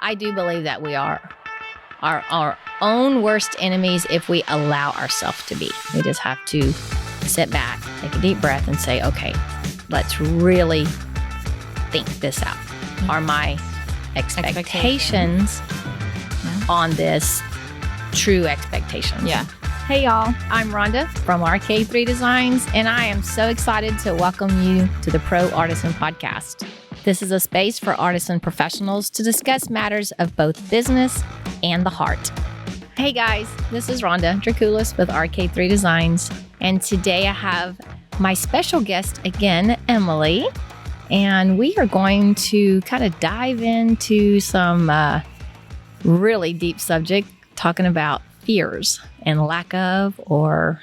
I do believe that we are our own worst enemies if we allow ourselves to be. We just have to sit back, take a deep breath, and say, okay, let's really think this out. Are my expectations on this true expectations? Yeah. Hey, y'all. I'm Rhonda from RK3 Designs, and I am so excited to welcome you to the Pro Artisan Podcast. This is a space for artisan professionals to discuss matters of both business and the heart. Hey guys, this is Rhonda Draculis with RK3 Designs, and today I have my special guest again, Emily, and we are going to kind of dive into some really deep subject, talking about fears and lack of, or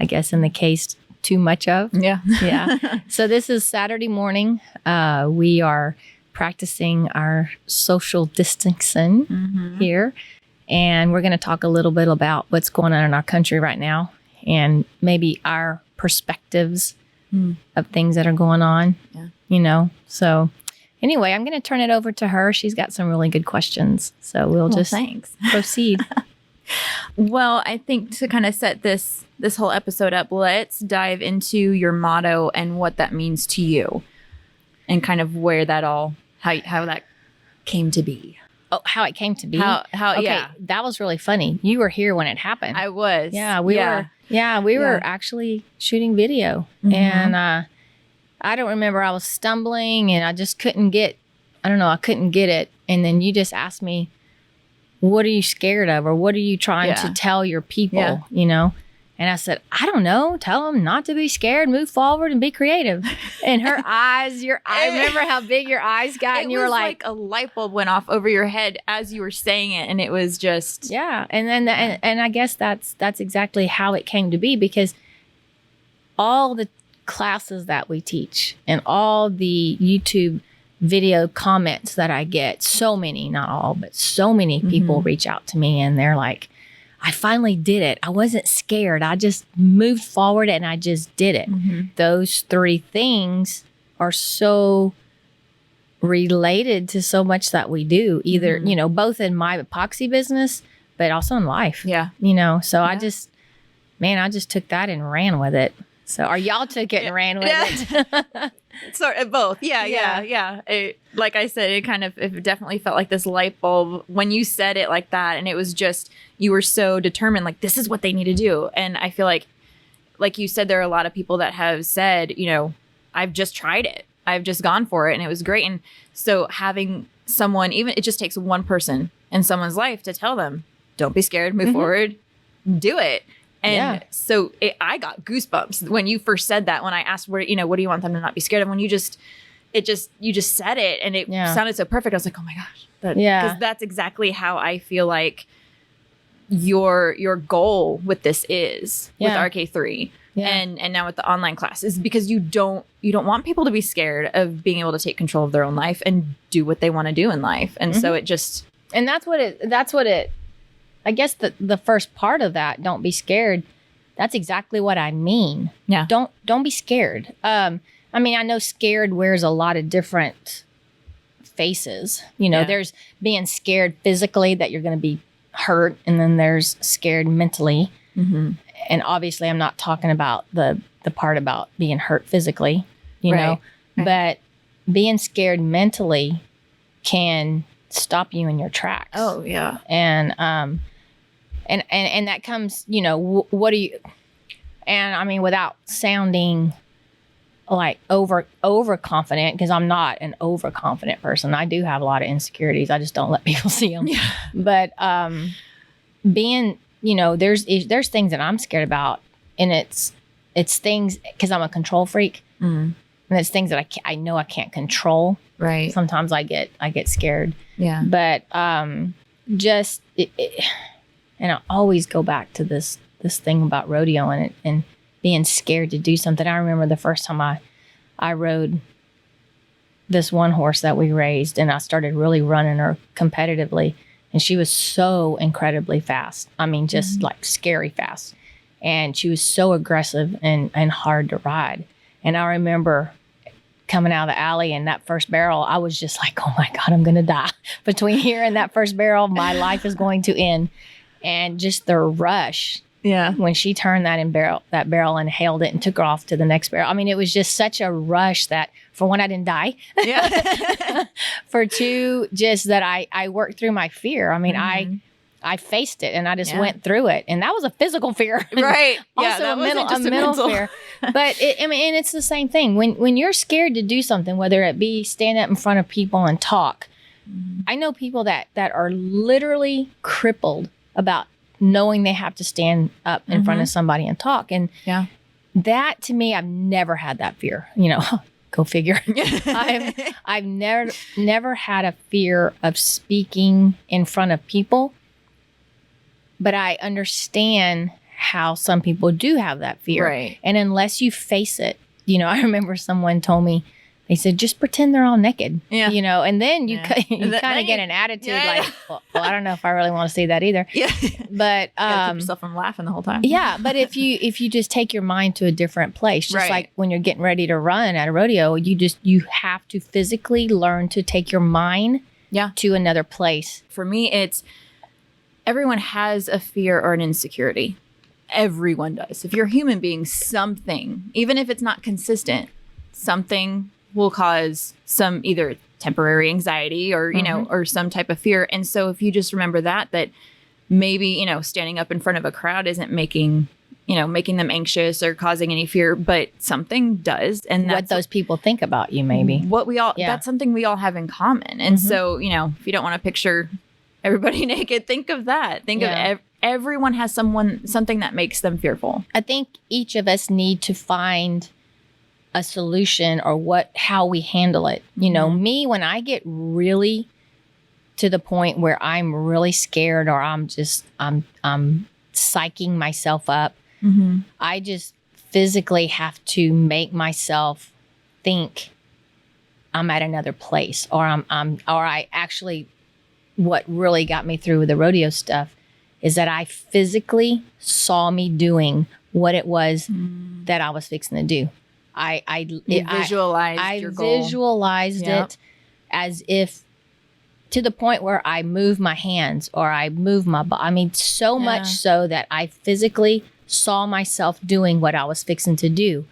I guess in the case, too much of. Yeah. Yeah. So this is Saturday morning. We are practicing our social distancing here. And we're going to talk a little bit about what's going on in our country right now and maybe our perspectives of things that are going on, you know. So anyway, I'm going to turn it over to her. She's got some really good questions. So we'll just proceed. Well, I think to kind of set this whole episode up, let's dive into your motto and what that means to you and kind of where that all, how that came to be. Oh, how it came to be? How okay, yeah. That was really funny. You were here when it happened. I was. Yeah, we were actually shooting video. And I don't remember. I was stumbling and I just couldn't get it. And then you just asked me, what are you scared of? Or what are you trying to tell your people, you know? And I said, I don't know. Tell them not to be scared, move forward and be creative. And her eyes, I remember how big your eyes got. And you were like a light bulb went off over your head as you were saying it. And it was just. Yeah. And then, and I guess that's exactly how it came to be, because all the classes that we teach and all the YouTube video comments that I get, so many, not all, but so many people reach out to me and they're like, I finally did it. I wasn't scared. I just moved forward and I just did it. Those three things are so related to so much that we do, either, you know, both in my epoxy business, but also in life. Yeah. You know, so I just took that and ran with it. So, or y'all took it and ran with it. Sort of both. Yeah. Like I said, it definitely felt like this light bulb when you said it like that. And it was just, you were so determined, like, this is what they need to do. And I feel like you said, there are a lot of people that have said, you know, I've just tried it. I've just gone for it. And it was great. And so having someone, even it just takes one person in someone's life to tell them, don't be scared, move forward, do it. And so I got goosebumps when you first said that, when I asked, what do you want them to not be scared of? When you just said it and it sounded so perfect. I was like, oh my gosh. Because that's exactly how I feel like your goal with this is with RK3 and now with the online class is because you don't want people to be scared of being able to take control of their own life and do what they want to do in life. And so it just, and that's what it, I guess the first part of that, don't be scared. That's exactly what I mean. Yeah. Don't be scared. I mean, I know scared wears a lot of different faces. You know, there's being scared physically that you're going to be hurt. And then there's scared mentally. And obviously I'm not talking about the part about being hurt physically, you know, but being scared mentally can stop you in your tracks. Oh yeah. And that comes, you know, what do you, and I mean, without sounding like overconfident, because I'm not an overconfident person. I do have a lot of insecurities. I just don't let people see them. Yeah. But being, you know, there's things that I'm scared about, and it's things, because I'm a control freak, and it's things that I know I can't control. Right. Sometimes I get scared. Yeah. But just and I always go back to this thing about rodeoing and being scared to do something. I remember the first time I rode this one horse that we raised, and I started really running her competitively, and she was so incredibly fast. I mean, just like scary fast. And she was so aggressive and hard to ride. And I remember coming out of the alley and that first barrel, I was just like, oh my God, I'm going to die. Between here and that first barrel, my life is going to end. And just the rush. Yeah. When she turned that barrel and held it and took her off to the next barrel. I mean, it was just such a rush that for one, I didn't die. Yeah. For two, just that I worked through my fear. I mean, I faced it and I just went through it. And that was a physical fear. Right. Also a mental fear. But and it's the same thing. When you're scared to do something, whether it be stand up in front of people and talk, I know people that are literally crippled about knowing they have to stand up in front of somebody and talk. And that to me, I've never had that fear, go figure. I've never had a fear of speaking in front of people, but I understand how some people do have that fear. Right. And unless you face it, I remember someone told me, they said, just pretend they're all naked, and then you kind of get an attitude like, well, I don't know if I really want to see that either. Yeah. But keep yourself from laughing the whole time. Yeah. But if you just take your mind to a different place, just like when you're getting ready to run at a rodeo, you have to physically learn to take your mind to another place. For me, it's everyone has a fear or an insecurity. Everyone does. If you're a human being, something, even if it's not consistent, something will cause some either temporary anxiety or, or some type of fear. And so if you just remember that maybe, standing up in front of a crowd isn't making them anxious or causing any fear, but something does. And that's what those people think about you, maybe. That's something we all have in common. And so, if you don't want to picture everybody naked, think of that. Think of everyone has something that makes them fearful. I think each of us need to find a solution or how we handle it. Me, when I get really to the point where I'm really scared or I'm psyching myself up, I just physically have to make myself think I'm at another place or what really got me through with the rodeo stuff is that I physically saw me doing what it was that I was fixing to do. I visualized it as if to the point where I move my hands or I move my body. I mean, so much so that I physically saw myself doing what I was fixing to do,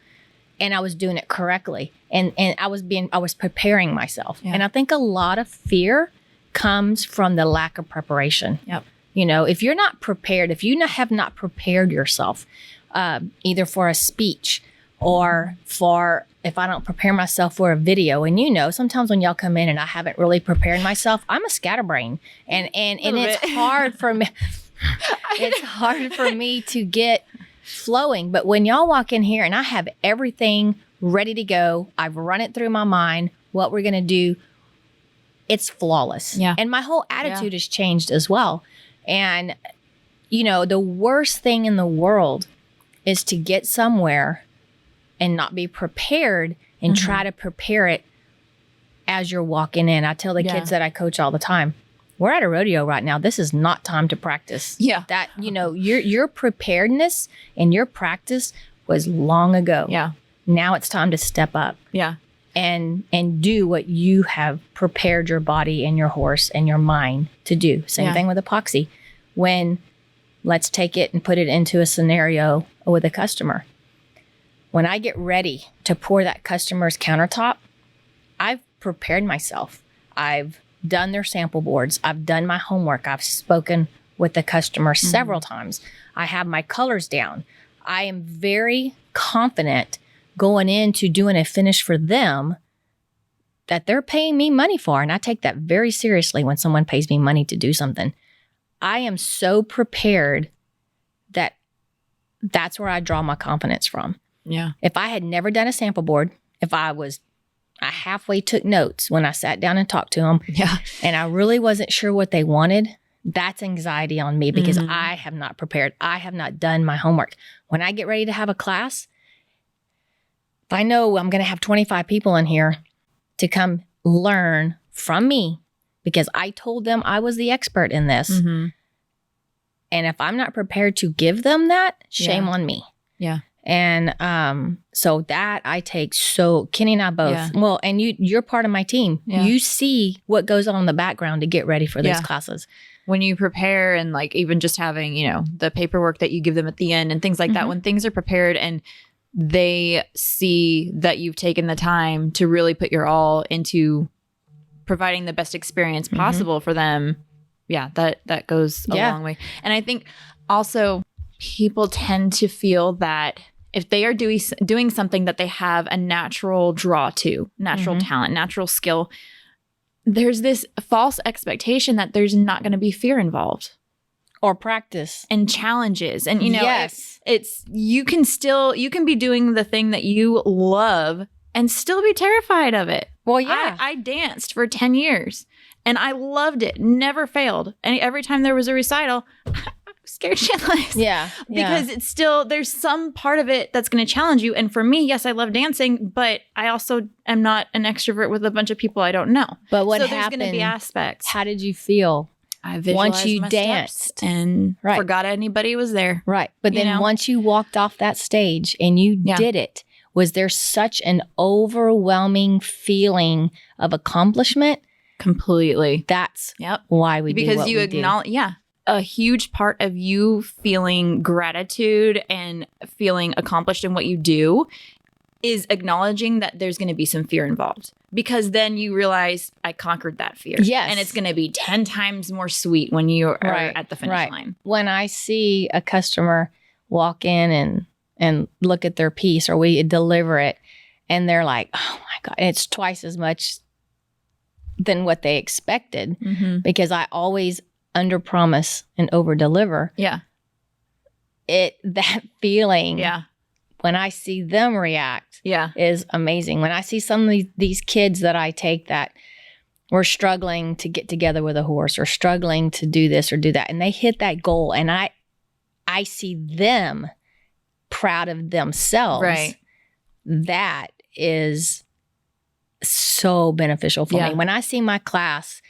and I was doing it correctly. And I was preparing myself. Yeah. And I think a lot of fear comes from the lack of preparation. Yep. If you're not prepared, if you have not prepared yourself, either for a speech or if I don't prepare myself for a video, and sometimes when y'all come in and I haven't really prepared myself, I'm a scatterbrain, and it's hard for me. It's hard for me to get flowing. But when y'all walk in here and I have everything ready to go, I've run it through my mind, what we're gonna do, it's flawless. Yeah. And my whole attitude has changed as well. And the worst thing in the world is to get somewhere and not be prepared and try to prepare it as you're walking in. I tell the kids that I coach all the time, we're at a rodeo right now. This is not time to practice. Yeah. That, your preparedness and your practice was long ago. Yeah. Now it's time to step up. Yeah. And do what you have prepared your body and your horse and your mind to do. Same thing with epoxy. Let's take it and put it into a scenario with a customer. When I get ready to pour that customer's countertop, I've prepared myself. I've done their sample boards. I've done my homework. I've spoken with the customer several times. I have my colors down. I am very confident going into doing a finish for them that they're paying me money for. And I take that very seriously when someone pays me money to do something. I am so prepared that that's where I draw my confidence from. Yeah. If I had never done a sample board, I halfway took notes when I sat down and talked to them, and I really wasn't sure what they wanted, that's anxiety on me because I have not prepared. I have not done my homework. When I get ready to have a class, if I know I'm going to have 25 people in here to come learn from me because I told them I was the expert in this, and if I'm not prepared to give them that, shame on me. Yeah. And so that I take Kenny and I both. Yeah. Well, and you're part of my team. Yeah. You see what goes on in the background to get ready for those classes. When you prepare and like even just having, the paperwork that you give them at the end and things like that, when things are prepared and they see that you've taken the time to really put your all into providing the best experience possible for them. Yeah, that goes a long way. And I think also people tend to feel that if they are doing something that they have a natural draw to, natural talent, natural skill, there's this false expectation that there's not going to be fear involved. Or practice. And challenges. And, it's you can be doing the thing that you love and still be terrified of it. Well, yeah. I danced for 10 years and I loved it. Never failed. And every time there was a recital, I was scared shitless. Yeah. Because it's still, there's some part of it that's going to challenge you. And for me, yes, I love dancing, but I also am not an extrovert with a bunch of people I don't know. But what so happened? There's going to be aspects. How did you feel? I visualized once you my danced steps and forgot anybody was there. Right. But then once you walked off that stage and you did it, was there such an overwhelming feeling of accomplishment? Completely. That's why we do what you acknowledge, a huge part of you feeling gratitude and feeling accomplished in what you do is acknowledging that there's going to be some fear involved, because then you realize I conquered that fear. Yes. And it's going to be 10 times more sweet when you are at the finish line. When I see a customer walk in and look at their piece, or we deliver it and they're like, oh my God, it's twice as much than what they expected, because I always under promise and over deliver. Yeah. That feeling. Yeah. When I see them react is amazing. When I see some of these kids that I take that were struggling to get together with a horse or struggling to do this or do that, and they hit that goal, and I see them proud of themselves. Right. That is so beneficial for me. When I see my class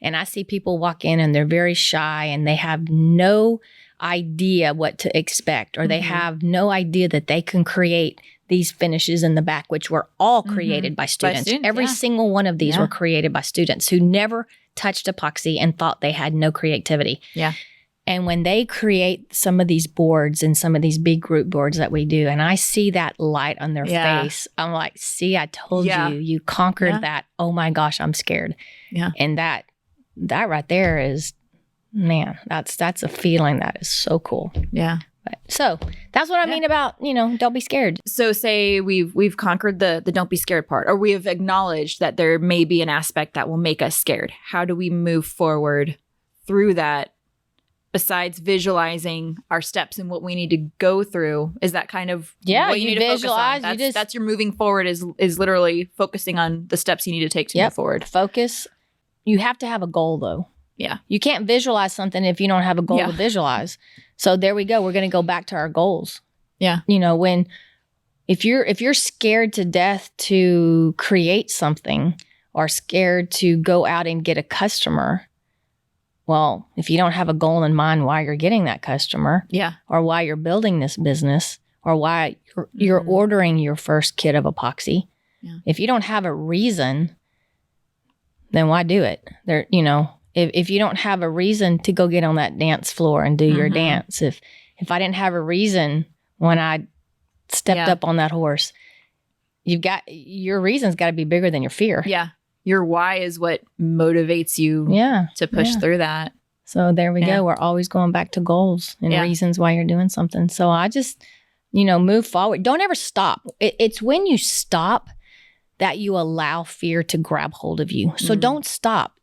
and I see people walk in and they're very shy and they have no idea what to expect, or they have no idea that they can create these finishes in the back, which were all created by students. Every single one of these were created by students who never touched epoxy and thought they had no creativity. Yeah. And when they create some of these boards and some of these big group boards that we do, and I see that light on their face, I'm like, see, I told you conquered that. Oh my gosh, I'm scared. Yeah. And that right there is, man, that's a feeling that is so cool. Yeah. So that's what I mean about, don't be scared. So say we've conquered the don't be scared part, or we have acknowledged that there may be an aspect that will make us scared. How do we move forward through that, besides visualizing our steps and what we need to go through? Is that kind of what you need to visualize, focus on? That's your moving forward is literally focusing on the steps you need to take to move forward. Focus. You have to have a goal though. Yeah. You can't visualize something if you don't have a goal to visualize. So there we go. We're going to go back to our goals. Yeah. If you're scared to death to create something, or scared to go out and get a customer, well, if you don't have a goal in mind why you're getting that customer, or why you're building this business, or why you're ordering your first kit of epoxy, if you don't have a reason, then why do it? If you don't have a reason to go get on that dance floor and do your dance, if I didn't have a reason when I stepped up on that horse, your reason's got to be bigger than your fear. Yeah. Your why is what motivates you to push through that. So there we go. We're always going back to goals and reasons why you're doing something. So I just, move forward. Don't ever stop. It's when you stop that you allow fear to grab hold of you. So don't stop.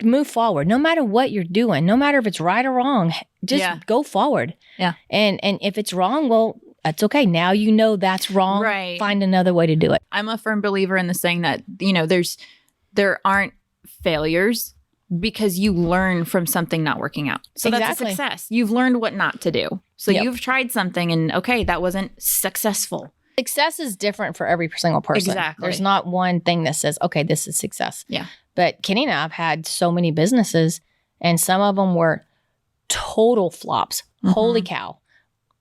Move forward. No matter what you're doing, no matter if it's right or wrong, just go forward. Yeah. And if it's wrong, well, that's okay. Now you know that's wrong. Right. Find another way to do it. I'm a firm believer in the saying that, there aren't failures because you learn from something not working out. So that's a success. You've learned what not to do. So you've tried something and okay, that wasn't successful. Success is different for every single person. Exactly. There's not one thing that says, okay, this is success. Yeah. But Kenny and I have had so many businesses, and some of them were total flops. Holy cow.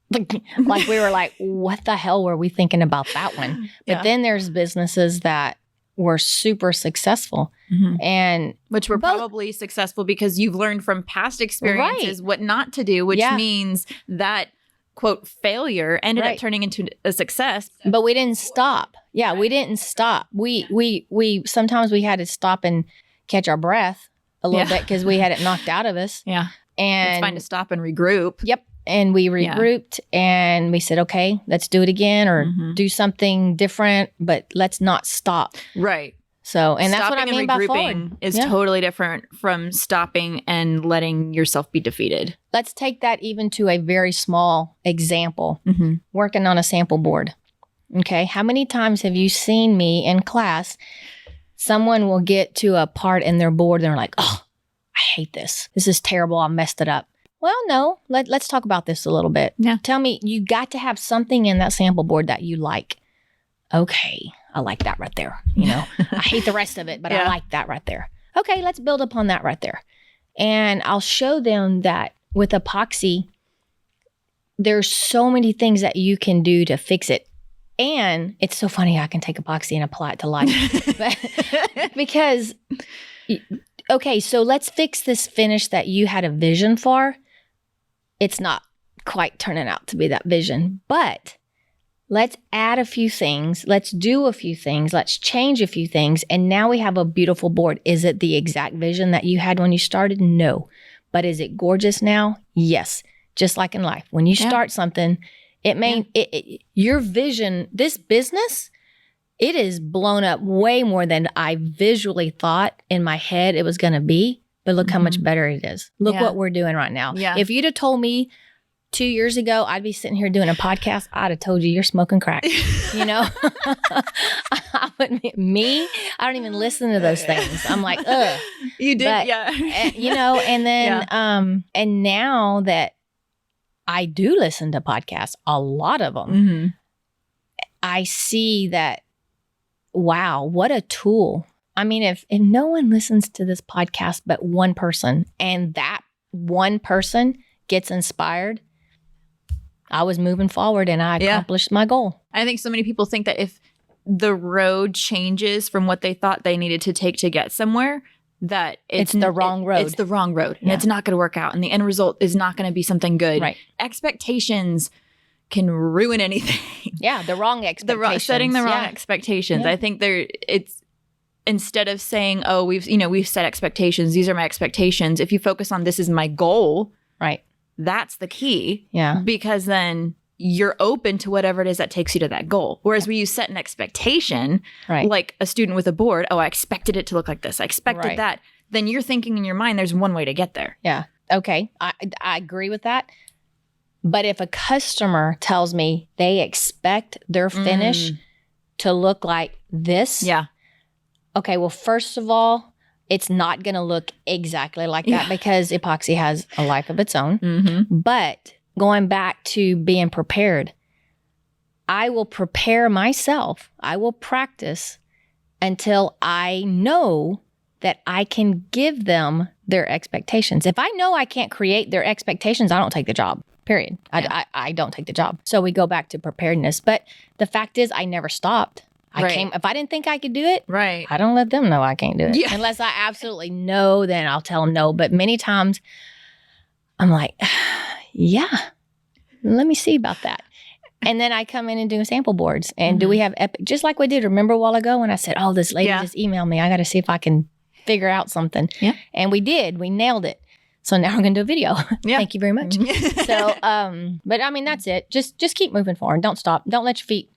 Like we were like, what the hell were we thinking about that one? But then there's businesses that were super successful and which were probably successful because you've learned from past experiences what not to do, which means that quote failure ended up turning into a success. But we didn't stop. Yeah, we didn't stop. We sometimes we had to stop and catch our breath a little bit because we had it knocked out of us. Yeah. And it's fine to stop and regroup. Yep. And we regrouped and we said, okay, let's do it again or do something different, but let's not stop. Right. So, and that's stopping what I mean and by regrouping forward. is totally different from stopping and letting yourself be defeated. Let's take that even to a very small example. Working on a sample board. Okay. How many times have you seen me in class? Someone will get to a part in their board and they're like, oh, I hate this. This is terrible. I messed it up. Well, no, let's talk about this a little bit. Yeah. Tell me, you got to have something in that sample board that you like. Okay, I like that right there. You know, I hate the rest of it, but I like that right there. Okay, let's build upon that right there. And I'll show them that with epoxy, there's so many things that you can do to fix it. And it's so funny, I can take epoxy and apply it to life. Because, okay, so let's fix this finish that you had a vision for. It's not quite turning out to be that vision, but let's add a few things. Let's do a few things. Let's change a few things. And now we have a beautiful board. Is it the exact vision that you had when you started? No. But is it gorgeous now? Yes. Just like in life. When you start something, it may, your vision, this business, it is blown up way more than I visually thought in my head it was going to be. But look how much better it is. Look what we're doing right now. Yeah. If you'd have told me 2 years ago, I'd be sitting here doing a podcast, I'd have told you you're smoking crack. You know, I don't even listen to those things. I'm like, ugh. You did, but, you know, and then, and now that I do listen to podcasts, a lot of them, I see that, wow, what a tool. I mean, if no one listens to this podcast but one person, and that one person gets inspired, I was moving forward and I accomplished my goal. I think so many people think that if the road changes from what they thought they needed to take to get somewhere, that it's the wrong road. It's the wrong road. And it's not going to work out. And the end result is not going to be something good. Right. Expectations can ruin anything. Yeah, the wrong expectations. Setting the wrong expectations. Yeah. I think it's instead of saying, oh, we've set expectations. These are my expectations. If you focus on this is my goal. Right. That's the key. Yeah. Because then you're open to whatever it is that takes you to that goal. Whereas when you set an expectation, like a student with a board, oh, I expected it to look like this. I expected that. Then you're thinking in your mind, there's one way to get there. Yeah. Okay. I agree with that. But if a customer tells me they expect their finish to look like this. Yeah. Okay. Well, first of all, it's not going to look exactly like that because epoxy has a life of its own. But going back to being prepared, I will prepare myself. I will practice until I know that I can give them their expectations. If I know I can't create their expectations, I don't take the job, period. Yeah. I don't take the job. So we go back to preparedness. But the fact is, I never stopped. If I didn't think I could do it, I don't let them know I can't do it. Yeah. Unless I absolutely know, then I'll tell them no. But many times I'm like, yeah, let me see about that. And then I come in and do sample boards. And do we have epic, just like we did, remember a while ago when I said, oh, this lady just emailed me. I got to see if I can figure out something. Yeah. And we did. We nailed it. So now we're going to do a video. Yeah. Thank you very much. So, but I mean, that's it. Just keep moving forward. Don't stop. Don't let your feet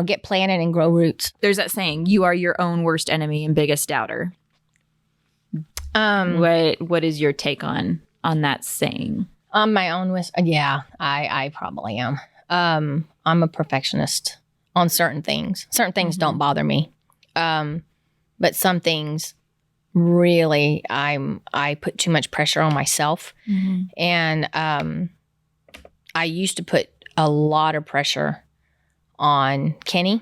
get planted and grow roots. There's that saying, you are your own worst enemy and biggest doubter. What is your take on that saying? My own worst, yeah, I probably am. I'm a perfectionist on certain things. Certain things don't bother me. But some things really, I put too much pressure on myself. And I used to put a lot of pressure on Kenny.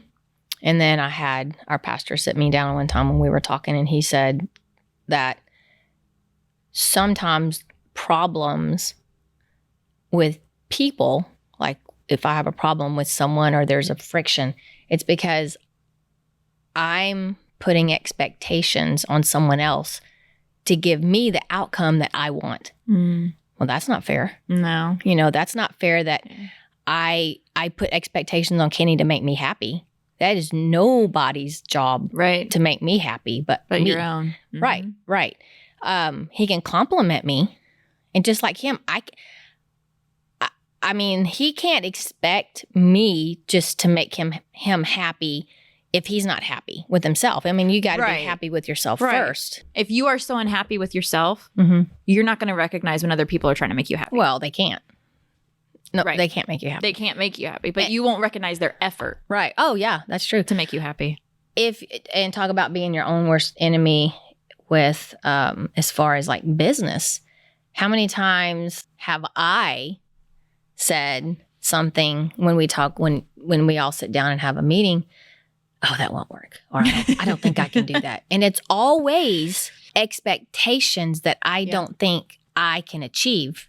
And then I had our pastor sit me down one time when we were talking, and he said that sometimes problems with people, like if I have a problem with someone or there's a friction, it's because I'm putting expectations on someone else to give me the outcome that I want. Well, that's not fair. No. You know, that's not fair that I put expectations on Kenny to make me happy. That is nobody's job to make me happy, but me. Your own. Right. He can compliment me, and just like him, I mean, he can't expect me just to make him happy if he's not happy with himself. I mean, you got to be happy with yourself first. If you are so unhappy with yourself, you're not going to recognize when other people are trying to make you happy. Well, they can't. No, they can't make you happy. They can't make you happy, but you won't recognize their effort. Right. Oh, yeah, that's true. To make you happy. And talk about being your own worst enemy with, as far as like business. How many times have I said something when we talk, when we all sit down and have a meeting, oh, that won't work. Or I don't think I can do that. And it's always expectations that I don't think I can achieve.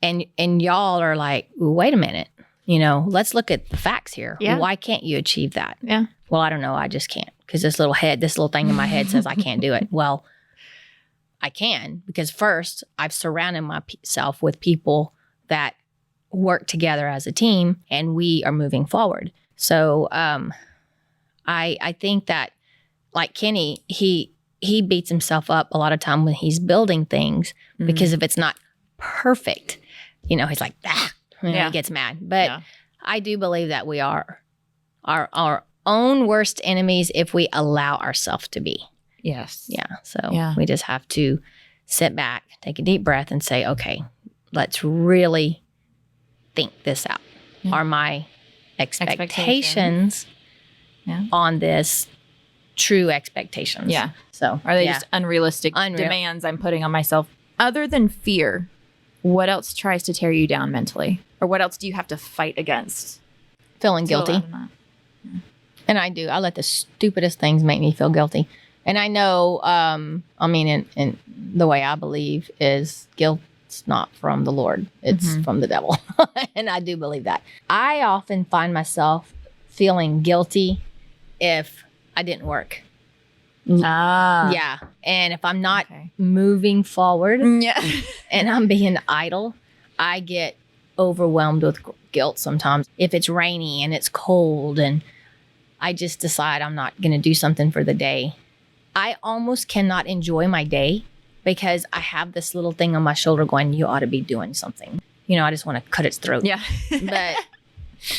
And y'all are like, wait a minute, you know, let's look at the facts here. Yeah. Why can't you achieve that? Yeah. Well, I don't know. I just can't, because this little thing in my head says I can't do it. Well, I can, because first I've surrounded myself with people that work together as a team and we are moving forward. So, I think that like Kenny, he beats himself up a lot of time when he's building things because if it's not perfect, you know, he's like, he gets mad. But I do believe that we are our own worst enemies if we allow ourselves to be. Yes. Yeah. So we just have to sit back, take a deep breath and say, okay, let's really think this out. Are my expectations on this true expectations? Yeah. So are they just unrealistic demands I'm putting on myself? Other than fear, what else tries to tear you down mentally? Or what else do you have to fight against? Feeling guilty. And I do. I let the stupidest things make me feel guilty. And I know, I mean, in the way I believe is guilt's not from the Lord. It's from the devil. And I do believe that. I often find myself feeling guilty if I didn't work. Yeah. And if I'm not moving forward and I'm being idle, I get overwhelmed with guilt sometimes. If it's rainy and it's cold and I just decide I'm not going to do something for the day, I almost cannot enjoy my day because I have this little thing on my shoulder going, you ought to be doing something. You know, I just want to cut its throat. Yeah. But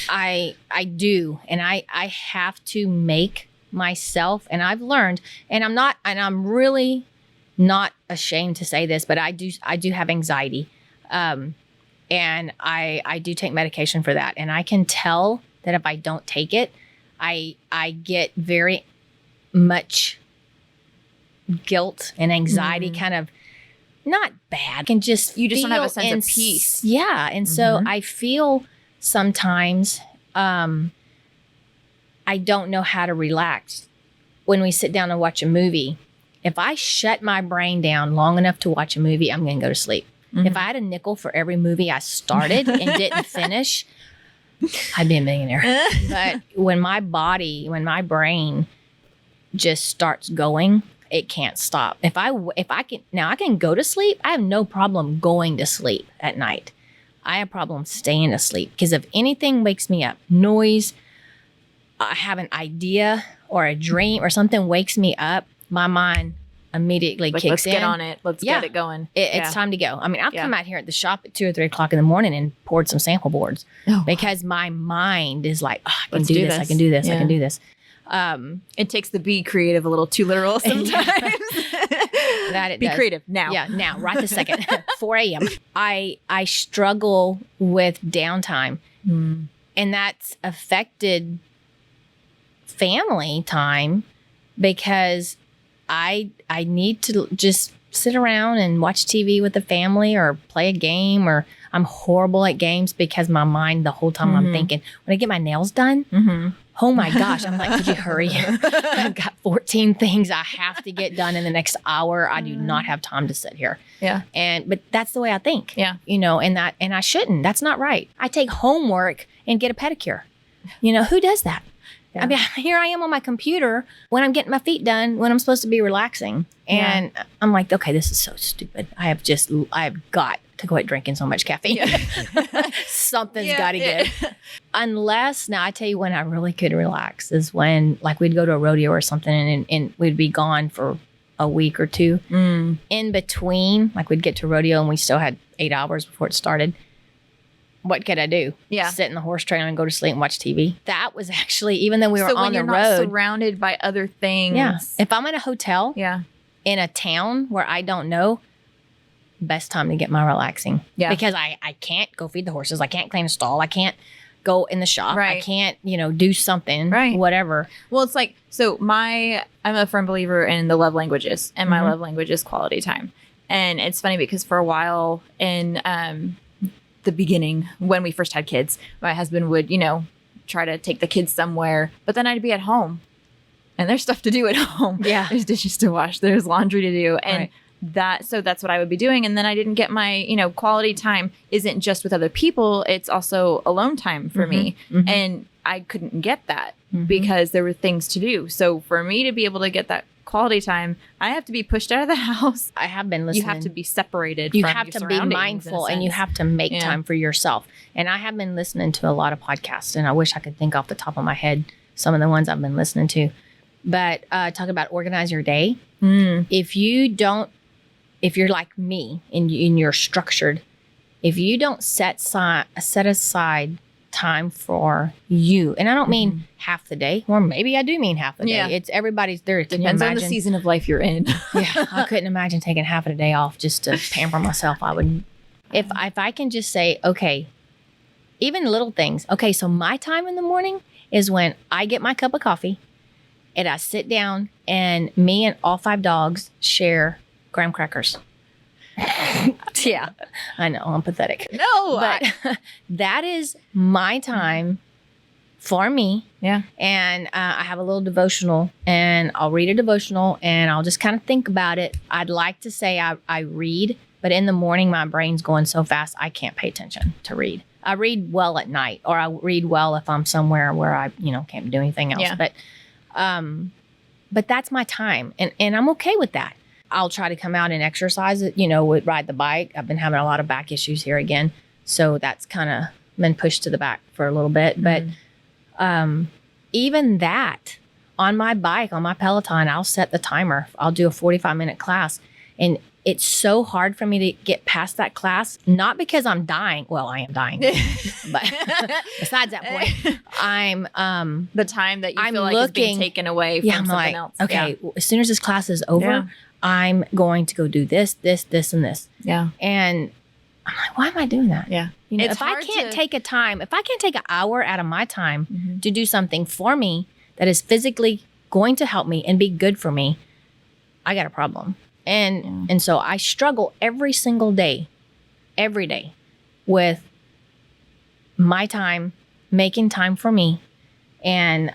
I do. And I have to make myself, and I've learned, and I'm really not ashamed to say this, but I do have anxiety. And I do take medication for that. And I can tell that if I don't take it, I get very much guilt and anxiety, kind of not bad. Can just you just don't have a sense of peace. Yeah. And so I feel sometimes I don't know how to relax when we sit down and watch a movie. If I shut my brain down long enough to watch a movie, I'm going to go to sleep. If I had a nickel for every movie I started and didn't finish, I'd be a millionaire. But when my brain just starts going, it can't stop. If I can go to sleep. I have no problem going to sleep at night. I have problems staying asleep because if anything wakes me up, noise, I have an idea or a dream or something wakes me up, my mind immediately kicks in. Let's get on it. Let's get it going. It's time to go. I mean, I've come out here at the shop at 2 or 3 o'clock in the morning and poured some sample boards because my mind is like, I can do this. I can do this. I can do this. It takes the be creative a little too literal sometimes. That it be does. Creative now. Yeah, now, right this second. 4 a.m. I struggle with downtime, and that's affected family time because I need to just sit around and watch TV with the family or play a game, or I'm horrible at games because my mind the whole time I'm thinking, when I get my nails done, Oh my gosh. I'm like, could you hurry? I've got 14 things I have to get done in the next hour. I do not have time to sit here. Yeah. But that's the way I think. Yeah. And I shouldn't. That's not right. I take homework and get a pedicure. Who does that? Yeah. I mean, here I am on my computer when I'm getting my feet done, when I'm supposed to be relaxing. And I'm like, okay, this is so stupid. I have got to quit drinking so much caffeine. Yeah. Something's got to give. Unless, now I tell you when I really could relax is when like we'd go to a rodeo or something and we'd be gone for a week or two. In between, like we'd get to rodeo and we still had 8 hours before it started. What could I do? Yeah. Sit in the horse trailer and go to sleep and watch TV. That was actually, even though we were on the road. Not surrounded by other things. Yeah. If I'm in a hotel in a town where I don't know, best time to get my relaxing. Yeah. Because I can't go feed the horses. I can't clean a stall. I can't go in the shop. Right. I can't, do something. Right. Whatever. Well, it's like, so I'm a firm believer in the love languages, and my love language is quality time. And it's funny because for a while in the beginning, when we first had kids, my husband would, try to take the kids somewhere, but then I'd be at home and there's stuff to do at home. Yeah. There's dishes to wash. There's laundry to do. And that's what I would be doing. And then I didn't get my, quality time isn't just with other people. It's also alone time for me. And I couldn't get that because there were things to do. So for me to be able to get that quality time, I have to be pushed out of the house. I have been listening. You have to be separated. You have to be mindful, and you have to make time for yourself. And I have been listening to a lot of podcasts, and I wish I could think off the top of my head some of the ones I've been listening to. But talk about organize your day. If you're like me and you're structured, if you don't set aside time for you, and I don't mean half the day, or maybe I do mean half the day. It's everybody's there. Depends on the season of life you're in. I couldn't imagine taking half of the day off just to pamper myself. I would, if I can just say, okay, even little things. Okay, so my time in the morning is when I get my cup of coffee and I sit down and me and all 5 dogs share graham crackers. Yeah, I know, I'm pathetic. No, but that is my time for me. Yeah. And I have a little devotional, and I'll read a devotional and I'll just kind of think about it. I'd like to say I read, but in the morning, my brain's going so fast, I can't pay attention to read. I read well at night, or I read well if I'm somewhere where I, can't do anything else. Yeah. But that's my time, and I'm okay with that. I'll try to come out and exercise it, ride the bike. I've been having a lot of back issues here again. So that's kind of been pushed to the back for a little bit. But even that, on my bike, on my Peloton, I'll set the timer. I'll do a 45-minute class. And it's so hard for me to get past that class, not because I'm dying. Well, I am dying. But besides that point, I'm the time that you feel like is being taken away from something else. Okay, as soon as this class is over, I'm going to go do this, this, and this. Yeah. And I'm like, why am I doing that? Yeah. If I can't take an hour out of my time to do something for me that is physically going to help me and be good for me, I got a problem. And so I struggle every single day, every day, with my time, making time for me, and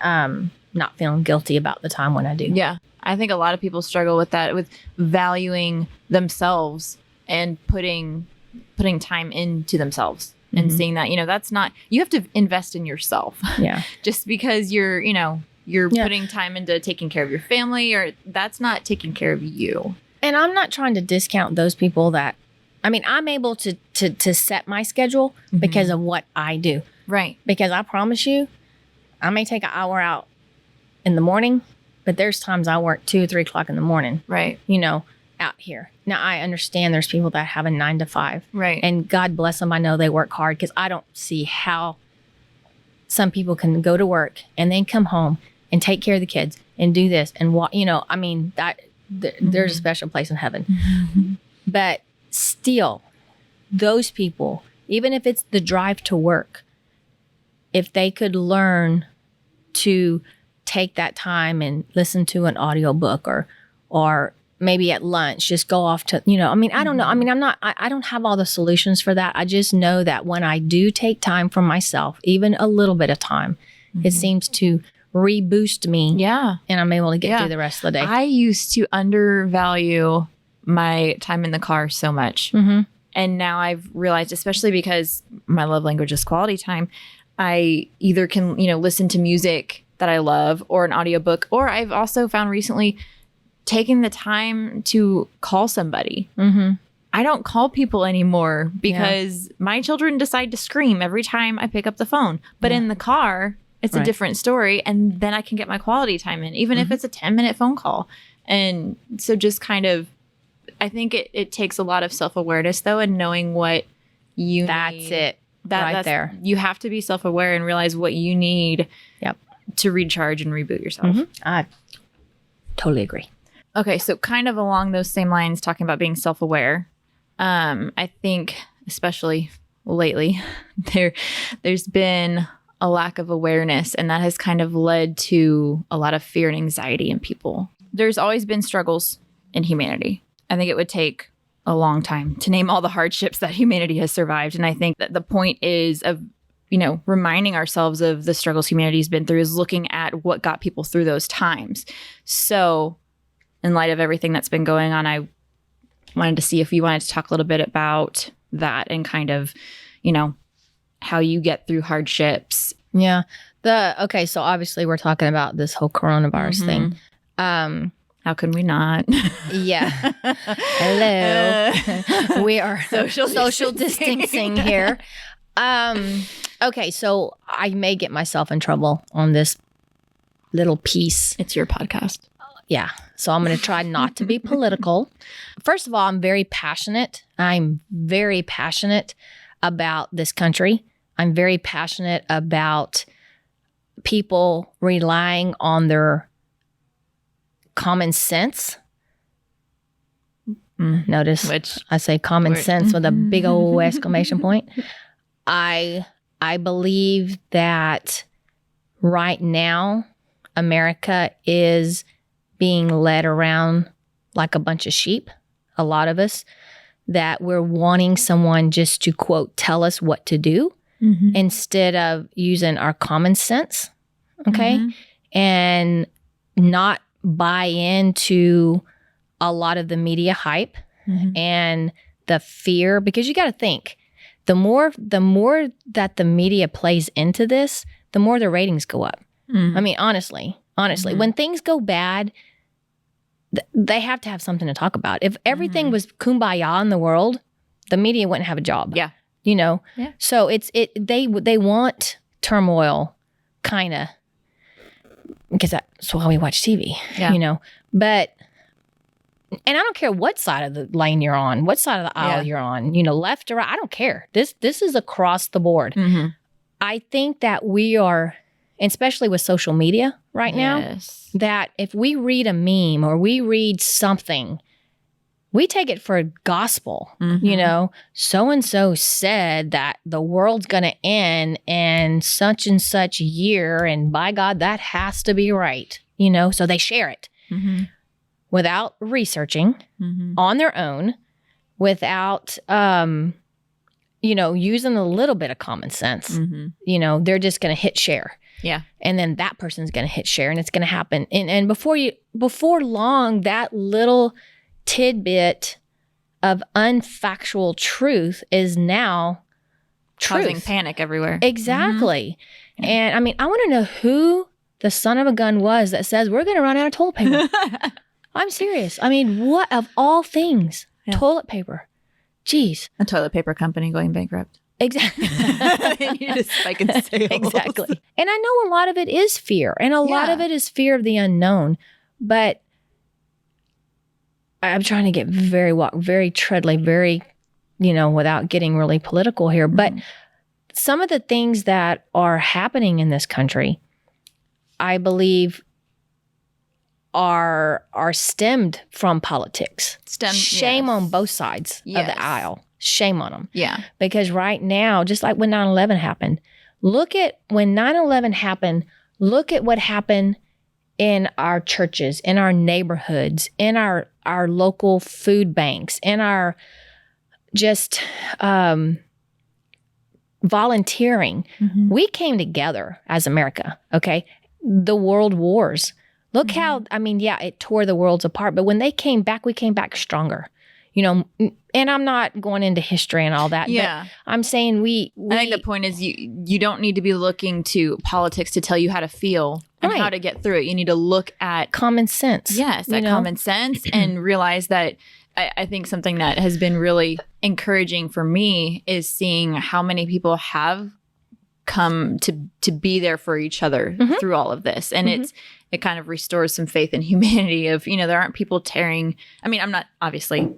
not feeling guilty about the time when I do. Yeah. I think a lot of people struggle with that, with valuing themselves and putting time into themselves and seeing that, that's not, you have to invest in yourself. Yeah. Just because you're putting time into taking care of your family, or that's not taking care of you. And I'm not trying to discount those people that, I'm able to set my schedule because of what I do. Right. Because I promise you, I may take an hour out in the morning, but there's times I work 2 or 3 o'clock in the morning. Right. Out here. Now, I understand there's people that have a 9 to 5. Right. And God bless them. I know they work hard, because I don't see how some people can go to work and then come home and take care of the kids and do this and what, there's a special place in heaven. But still, those people, even if it's the drive to work, if they could learn to take that time and listen to an audiobook, or maybe at lunch, just go off to, I don't know. I don't have all the solutions for that. I just know that when I do take time for myself, even a little bit of time, It seems to reboost me. Yeah. And I'm able to get through the rest of the day. I used to undervalue my time in the car so much. And now I've realized, especially because my love language is quality time, I either can, listen to music that I love or an audiobook, or I've also found recently taking the time to call somebody. I don't call people anymore because my children decide to scream every time I pick up the phone. But in the car, it's a different story. And then I can get my quality time in, even if it's a 10-minute phone call. And so just kind of, I think it takes a lot of self-awareness, though, and knowing what you That's need. it. Right there. You have to be self-aware and realize what you need to recharge and reboot yourself. I totally agree. Okay, so kind of along those same lines, talking about being self-aware, I think, especially lately, there's been a lack of awareness, and that has kind of led to a lot of fear and anxiety in people. There's always been struggles in humanity. I think it would take a long time to name all the hardships that humanity has survived. And I think that the point is of, reminding ourselves of the struggles humanity's been through is looking at what got people through those times. So in light of everything that's been going on, I wanted to see if you wanted to talk a little bit about that and kind of, how you get through hardships. Yeah. Okay. So obviously we're talking about this whole coronavirus thing. How can we not? Yeah. Hello. We are social distancing here. Okay. So I may get myself in trouble on this little piece. It's your podcast. Yeah. So I'm going to try not to be political. First of all, I'm very passionate. I'm very passionate about this country. I'm very passionate about people relying on their common sense. Notice which I say common sense with a big old exclamation point. I believe that right now America is being led around like a bunch of sheep, a lot of us, that we're wanting someone just to, quote, tell us what to do instead of using our common sense, okay? And not buy into a lot of the media hype and the fear, because you got to think, the more that the media plays into this, the more the ratings go up. I mean, honestly, when things go bad, they have to have something to talk about. If everything was kumbaya in the world, the media wouldn't have a job. Yeah. Yeah. So they want turmoil, kind of, because that's why we watch TV. Yeah. But and I don't care what side of the lane you're on, what side of the aisle you're on, left or right. I don't care. This is across the board. I think that we are, especially with social media right now, that if we read a meme or we read something, we take it for gospel. So-and-so said that the world's going to end in such and such year, and by God, that has to be right. So they share it without researching on their own, without, using a little bit of common sense. They're just going to hit share. Yeah. And then that person's going to hit share, and it's going to happen. And before long, that little tidbit of unfactual truth is now truth. Causing panic everywhere. Exactly. And I mean, I want to know who the son of a gun was that says we're going to run out of toilet paper. I'm serious. I mean, what of all things? Toilet paper. Jeez. A toilet paper company going bankrupt. Exactly. You just spike in sales. Exactly. And I know a lot of it is fear, and a lot of it is fear of the unknown. But I'm trying to get very treadly, very, without getting really political here. But some of the things that are happening in this country, I believe, are stemmed from politics. Shame on both sides of the aisle. Shame on them. Yeah. Because right now, just like when 9/11 happened, when 9/11 happened, look at what happened in our churches, in our neighborhoods, in our local food banks, in our just volunteering. We came together as America, okay? The world wars. Look how, I mean, yeah, it tore the worlds apart, but when they came back, we came back stronger. You know, and I'm not going into history and all that, but I'm saying we I think the point is you don't need to be looking to politics to tell you how to feel and how to get through it. You need to look at common sense. Yes, that common sense and realize that I think something that has been really encouraging for me is seeing how many people have come to be there for each other through all of this. And it kind of restores some faith in humanity of, you know, there aren't people tearing. I mean, I'm not, obviously,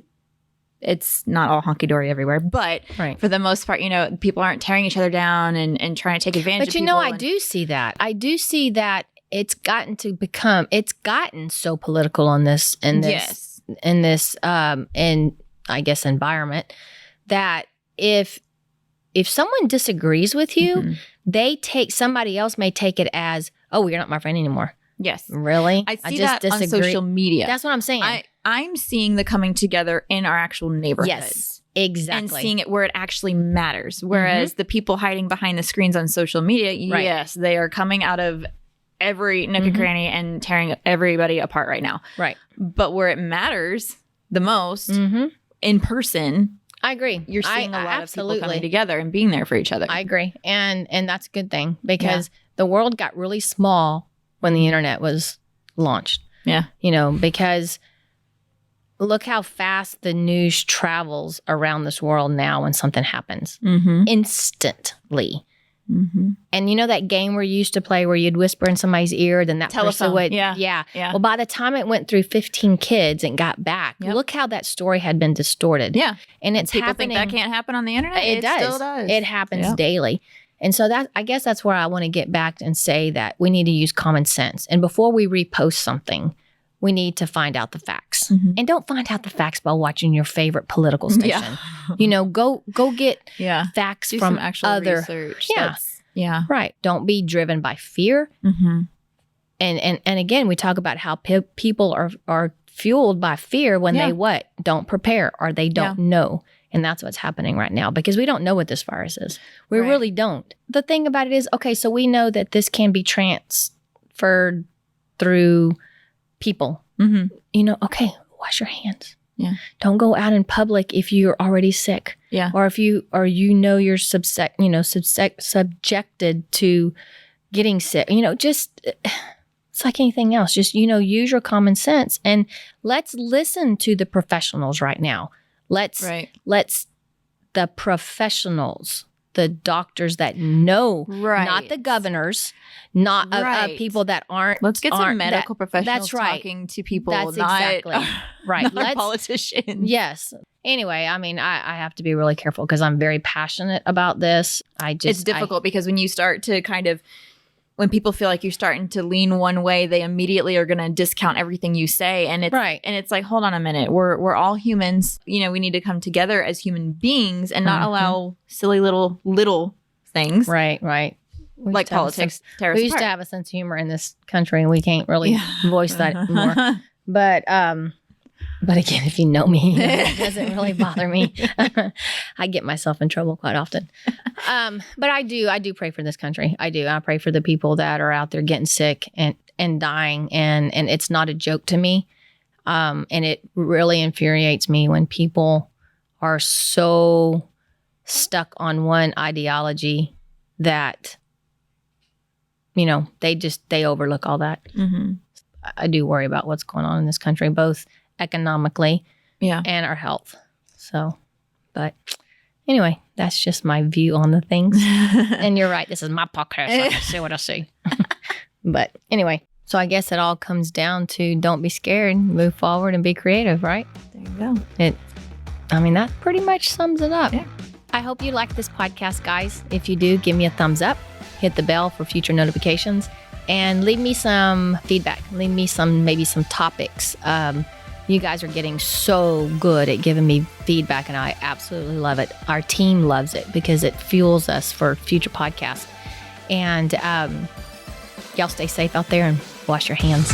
it's not all hunky-dory everywhere, but for the most part, you know, people aren't tearing each other down and trying to take advantage of people. But you know, I do see that. I do see that it's gotten so political in this, I guess, environment that if someone disagrees with you, somebody else may take it as, oh, you're not my friend anymore. Yes. Really? I see that on social media. That's what I'm saying. I'm seeing the coming together in our actual neighborhoods. Yes, exactly. And seeing it where it actually matters. Whereas the people hiding behind the screens on social media, yes, they are coming out of every nook and cranny and tearing everybody apart right now. Right. But where it matters the most, in person, I agree. You're seeing a lot of people coming together and being there for each other. I agree. And that's a good thing because the world got really small when the internet was launched. Yeah. You know, because look how fast the news travels around this world now when something happens. Instantly. And you know that game where you used to play where you'd whisper in somebody's ear, then that person would. Yeah. Well, by the time it went through 15 kids and got back, look how that story had been distorted. Yeah. And it's people happening. Think that can't happen on the internet? It does. Still does. It happens daily. And so I guess that's where I want to get back and say that we need to use common sense. And before we repost something, we need to find out the facts. And don't find out the facts by watching your favorite political station. You know, go get facts from actual other research. Yeah. Right. Don't be driven by fear. And again, we talk about how people are fueled by fear when they don't prepare or they don't know. And that's what's happening right now because we don't know what this virus is. We really don't. The thing about it is, okay, so we know that this can be transferred through people. You know, okay, wash your hands. Yeah. Don't go out in public if you're already sick. Yeah. Or if you know you're subjected to getting sick. You know, just it's like anything else. Just, you know, use your common sense and let's listen to the professionals right now. Let's the professionals, the doctors that know, not the governors, not people that aren't. Let's get some medical professionals talking to people. That's exactly right. Not politicians. Yes. Anyway, I mean, I have to be really careful because I'm very passionate about this. It's difficult because when you start to kind of, when people feel like you're starting to lean one way, they immediately are going to discount everything you say. And it's and it's like, hold on a minute. We're all humans. You know, we need to come together as human beings and not allow silly little things. Right. Like politics. We used to have a sense of humor in this country and we can't really voice that anymore. But again, if you know me, it doesn't really bother me. I get myself in trouble quite often. But I do pray for this country. I do. I pray for the people that are out there getting sick and dying. And it's not a joke to me. And it really infuriates me when people are so stuck on one ideology that, you know, they overlook all that. I do worry about what's going on in this country, both economically and our health. So, but anyway, that's just my view on the things. And you're right. This is my podcast. So I can say what I see. But anyway, so I guess it all comes down to don't be scared, move forward and be creative, right? There you go. That pretty much sums it up. Yeah. I hope you like this podcast, guys. If you do, give me a thumbs up, hit the bell for future notifications, and leave me some feedback. Leave me maybe some topics. You guys are getting so good at giving me feedback, and I absolutely love it. Our team loves it because it fuels us for future podcasts. And y'all stay safe out there and wash your hands.